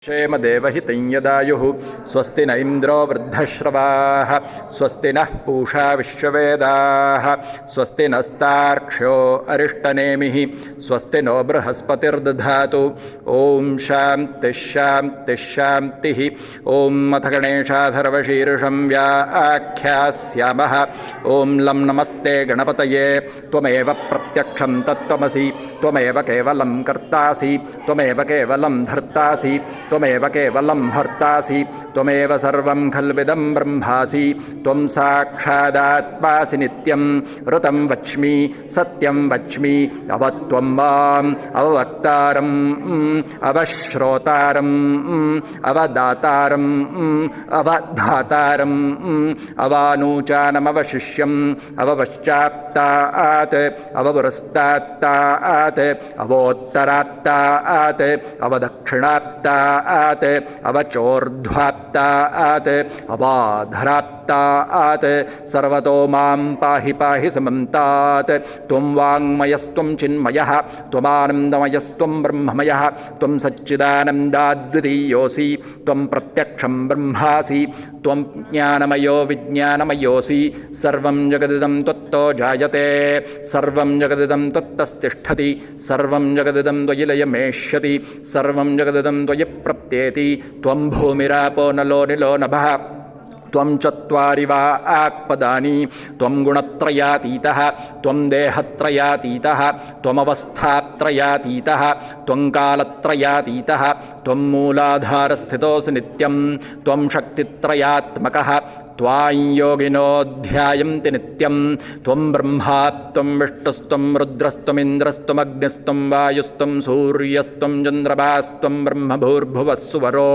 क्षेमदेवहितं यदायुः स्वस्ति न इन्द्रो वृद्धश्रवाः स्वस्ति नः पूषा विश्ववेदाः स्वस्ति नस्तार्क्ष्यो अरिष्टनेमिः स्वस्ति नो बृहस्पतिर्दधातु ॐ शान्तिः ॐ अथ गणेशाधर्वशीर्षं व्याख्यास्यामः ॐ लं नमस्ते गणपतये त्वमेव प्रत्यक्षं तत्त्वमसि त्वमेव केवलं कर्तासि त्वमेव केवलं धर्तासि त्वमेव केवलं हर्तासि त्वमेव सर्वं खल्विदं ब्रह्मासि त्वं साक्षादात्मासि नित्यं ऋतं वच्मि सत्यं वच्मि अवत्वं माम् अववक्तारम् अवश्रोतारम् अवदातारम् अवधातारम् अवानूचानमवशिष्यम् अवपश्चात्तात् अवपुरस्तात्तात् अवोत्तरात्तात् अवदक्षिणात्तात् अवचोर्ध्वात्तात् अवाधरात्तात् सर्वतो मां पाहि पाहि समन्तात् त्वं वाङ्मयस्त्वं चिन्मयः त्वमानन्दमयस्त्वं ब्रह्ममयः त्वं सच्चिदानन्दाद्वितीयोऽसि त्वं प्रत्यक्षं ब्रह्मासि त्वं ज्ञानमयो विज्ञानमयोऽसि सर्वं जगदिदं त्वत्तो जायते सर्वं जगदिदं त्वत्तस्तिष्ठति सर्वं जगदिदं त्वयि लयमेष्यति सर्वं जगदिदं त्वयि प्रत्येति त्वं भूमिरापो नलो निलो नभः त्वं चत्वारि वा आक्पदानि त्वं गुणत्रयातीतः त्वं देहत्रयातीतः त्वमवस्थात्रयातीतः त्वं कालत्रयातीतः त्वं मूलाधारस्थितोऽसि नित्यं त्वं शक्तित्रयात्मकः त्वां योगिनो ध्यायन्ति नित्यं त्वं ब्रह्मा त्वं विष्णुस्त्वं रुद्रस्त्वमिन्द्रस्त्वमग्निस्त्वं वायुस्त्वं सूर्यस्त्वं चन्द्रमास्त्वं ब्रह्मभूर्भुवः सुवरो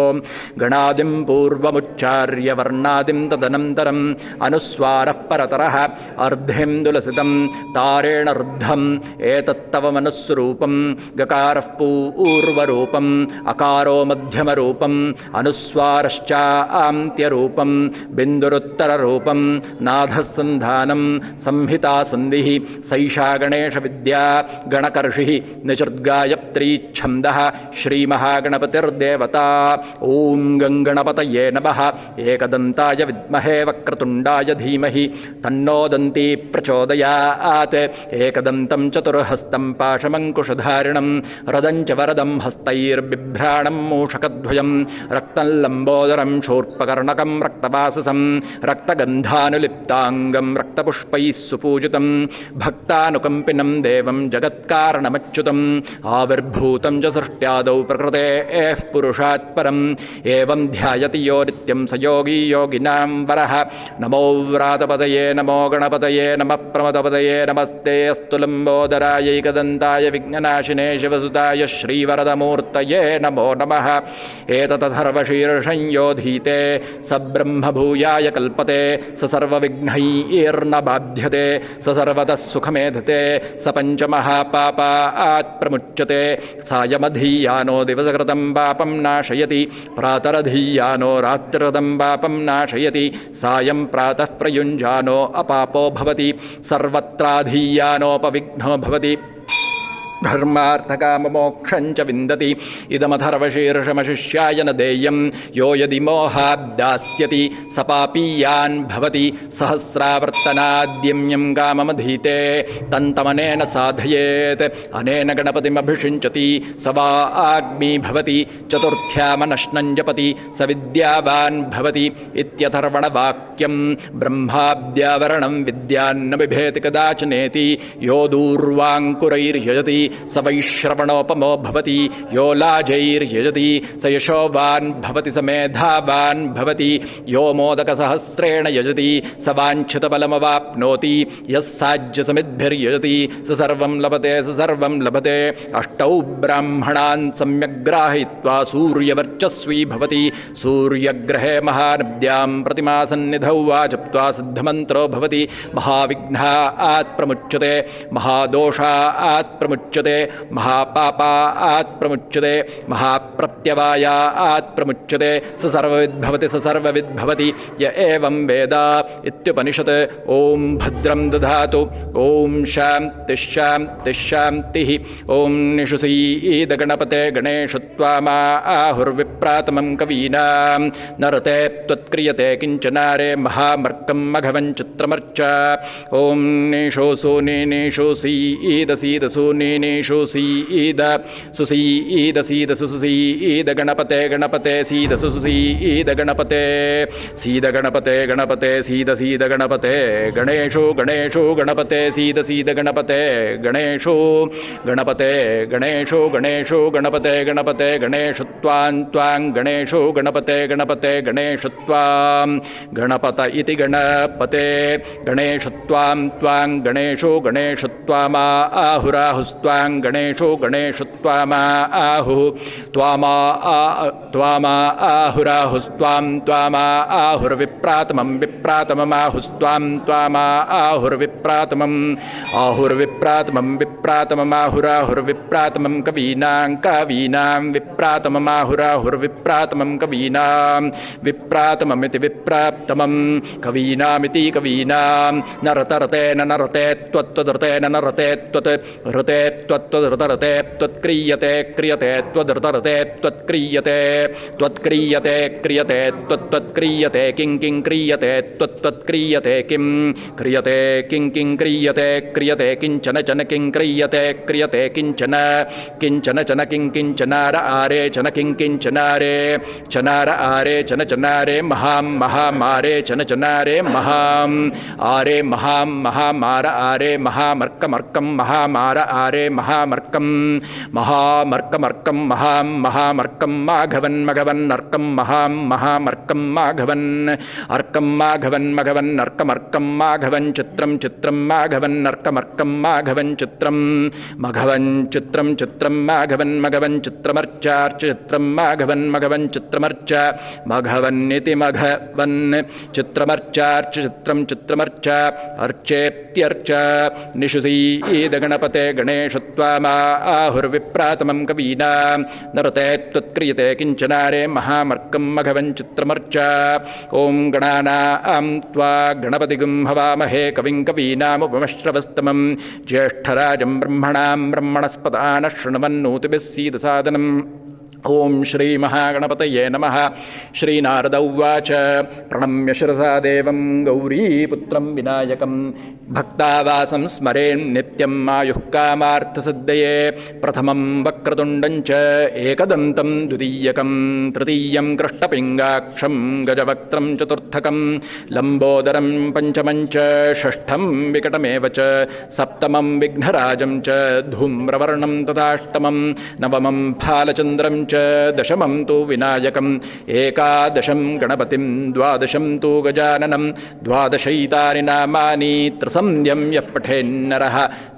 गणादिं पूर्वमुच्चार्य वर्णादिं तदनन्तरम् अनुस्वारः परतरः अर्धें दुलसितं तारेण रुद्धम् एतत्तव मनुस्वरूपं गकारः पूर्वरूपम् अकारो मध्यमरूपम् अनुस्वारश्चान्त्यरूपं बिन्दुरुत्तररूपं नाधसन्धानं संहितासन्धिः सैषा गणेशविद्या गणकर्षिः निचर्गायत्री छन्दः श्रीमहागणपतिर्देवता ॐ गङ्गणपतये नमः एकदन्ताय विद्महे वक्रतुण्डाय धीमहि तन्नो दन्ती प्रचोदयात् एकदन्तं चतुर्हस्तं पाशमङ्कुशधारिणं रदं च वरदं हस्तैर्बिभ्राणं मूषकद्वयं रक्तं लम्बोदरं शूर्पकर्णकं रक्तवाससं रक्तगन्धानुलिप्ताङ्गं रक्तपुष्पैः सुपूजितं भक्तानुकम्पिनं देवं जगत्कारणमच्युतम् आविर्भूतं च सृष्ट्यादौ प्रकृतेः पुरुषात् परम् एवं ध्यायति यो नित्यं स योगी योगिनां वरः नमो व्रातपदये नमो गणपतये नमः प्रमदपदये नमस्ते अस्तु लम्बोदरायैकदन्ताय विघ्ननाशिने शिवसुताय श्रीवरदमूर्तये नमो नमः एतदथर्वशीर्षं योधीते स ब्रह्मभूयाय कल्पते स सर्वविघ्नैर्न बाध्यते स सर्वतः सुखमेधते स पञ्चमहापापात् प्रमुच्यते सायमधीयानो दिवसकृतं पापं नाशयति प्रातरधीयानो रात्रिकृतं पापं नाशयति सायं प्रातः प्रयुञ्जानो अपापो भवति सर्वत्राधीयानोपविघ्नो भवति धर्मार्थकाममोक्षं च विन्दति इदमथर्वशीर्षमशिष्याय न देयं यो यदि मोहाद्दास्यति स पापीयान् भवति सहस्रावर्तनाद्यम्यं काममधीते तन्तमनेन साधयेत् अनेन गणपतिमभिषिञ्चति स वा आग्मी भवति चतुर्थ्यामनश्नं जपति स विद्यावान् भवति इत्यथर्वणवाक्यं ब्रह्माद्यावरणं विद्यान्न बिभेति कदाचनेति यो दूर्वाङ्कुरैर्यजति स वैश्रवणोपमो भवति यो लाजैर्यजति स यशोवान् भवति स मेधावान् भवति यो मोदकसहस्रेण यजति स वाञ्छितफलमवाप्नोति यः साज्यसमिद्भिर्यजति स सर्वं लभते स सर्वं लभते अष्टौ ब्राह्मणान् सम्यग्राहयित्वा सूर्यवर्चस्वी भवति सूर्यग्रहे महानद्यां प्रतिमासन्निधौ वा जप्त्वा सिद्धमन्त्रो भवति महाविघ्नात् प्रमुच्यते महादोषात् प्रमुच्यते प्रमुच्यते महापापात् प्रमुच्यते महाप्रत्यवायात् प्रमुच्यते स सर्वविद्भवति स सर्वविद्भवति य एवं वेद इत्युपनिषत् ॐ भद्रं दधातु ॐ शान्तिः शान्तिः शान्तिः ॐ निषुसीदगणपते गणेषु त्वामा आहुर्विप्रातमं कवीनां नरते त्वत्क्रियते किञ्चनारे महामर्कं मघवं चित्रमर्च ॐ निषोसु निषोसीदसीदसु निषोसीद सुसीदसीदसु सुसीद गणपते गणपते सीदसु सुसीद गणपते सीद गणपते गणपते सीद सीद गणपते गणेशो गणेशो गणपते सीद सीद गणपते गणेशो गणपते गणेशो गणेशो गणपते गणपते गणेशु त्वां त्वां गणेशो गणपते गणपते गणेशु त्वां गणपत इति गणपते गणेशु त्वां त्वां गणेशो गणेशु त्वामा आहुराहुस्त्वां गणेशो गणेशु त्वामा आहुः त्वामा आहुराहुस्त्वां त्वामा आहुर्विप्रातमं विप्रातममाहुस्त्वां त्वामा आहुर्विप्रातमम् आहुर्विप्रातमं विप्रातममाहुराहुर्विप्रातमं कवीनां कवीनां विप्रातममाहुराहुर्विप्रातमं कवीनां विप्रातममिति विप्राप्तमं कवीनामिति कवीनां नरतरतेन नरते त्वत्तदृतेन नरते त्वत् ऋते त्वत्तदृतरते त्वत्क्रियते क्रियते त्वदृतरते त्वत्क्रियते त्वत्क्रियते क्रियते त्वत्त्वत्क्रियते किं किं क्रियते त्वत्त्वत्क्रियते किं क्रियते किं किं क्रियते क्रियते किञ्चन चन किं क्रियते क्रियते किञ्चन किञ्चन चन किं किञ्चनार आरे चन किं किञ्चनारे चनार आरे चन चनारे महां महामारे चन चनारे महां आरे महां महामार आरे महामर्कमर्कं महामार आरे महामर्कं महामर्कमर्कं महां महामर्कं माघवन् मघवन् अर्कं महां महामर्कं माघवन् अर्कं माघवन् मघवन् अर्कमर्कं माघवन् चित्रं चित्रं माघवन् अर्कमर्कं माघवन् चित्रं मघवन् चित्रं चित्रं माघवन् मघवन् चित्रमर्चार्च चित्रं माघवन् मघवन् चित्रमर्च मघवन्निति मघवन् चित्रमर्चार्च चित्रं चित्रमर्च अर्चेत्यर्च निषुसीदगणपते गणेशु त्वामा आहुर्विप्रातमं कवीनां नरते त्वत्क्रियते किञ्चनारे महामर्कं मघवन् चित्रमर्च ॐ गणानां त्वा गणपतिगुं हवामहे कविं कवीनामुपमश्रवस्तमं ज्येष्ठराजं ब्रह्मणां ब्रह्मणस्पदानः शृण्वन्नोतिभिः सीदसादनम् ॐ श्रीमहागणपतये नमः। श्रीनारद उवाच प्रणम्य शिरसा देवं गौरीपुत्रं विनायकं भक्तावासं स्मरेन् नित्यम् आयुः कामार्थसिद्धये प्रथमं वक्रतुण्डं च एकदन्तं द्वितीयकं तृतीयं कृष्णपिङ्गाक्षं गजवक्त्रं चतुर्थकं लम्बोदरं पञ्चमं च षष्ठं विकटमेव च सप्तमं विघ्नराजं च धूम्रवर्णं तथाष्टमं नवमं फालचन्द्रं च दशमं तु विनायकम् एकादशं गणपतिं द्वादशं तु गजाननं द्वादशैतानि नामानि त्रिसन्ध्यं यः पठेन्नरः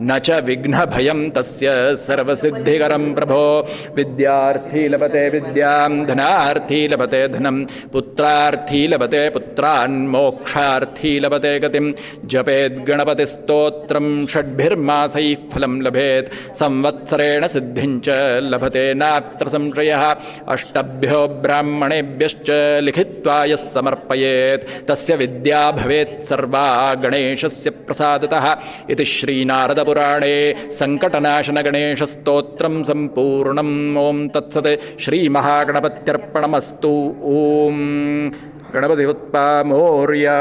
न च विघ्नभयं तस्य सर्वसिद्धिकरं प्रभो। विद्यार्थी लभते विद्यां धनार्थी लभते धनं पुत्रार्थी लभते पुत्रान् मोक्षार्थी लभते गतिं जपेद्गणपतिस्तोत्रं षड्भिर्मासैः फलं लभेत् संवत्सरेण सिद्धिं च लभते नात्र संशयः। अष्टभ्यो ब्राह्मणेभ्यश्च लिखित्वा यः समर्पयेत् तस्य विद्या भवेत् सर्वा गणेशस्य प्रसादतः इति श्रीनारदपुराणे सङ्कटनाशनगणेशस्तोत्रं सम्पूर्णम्। ॐ तत्सत् श्रीमहागणपत्यर्पणमस्तु। ॐ गणपति उत्पा मोर्या।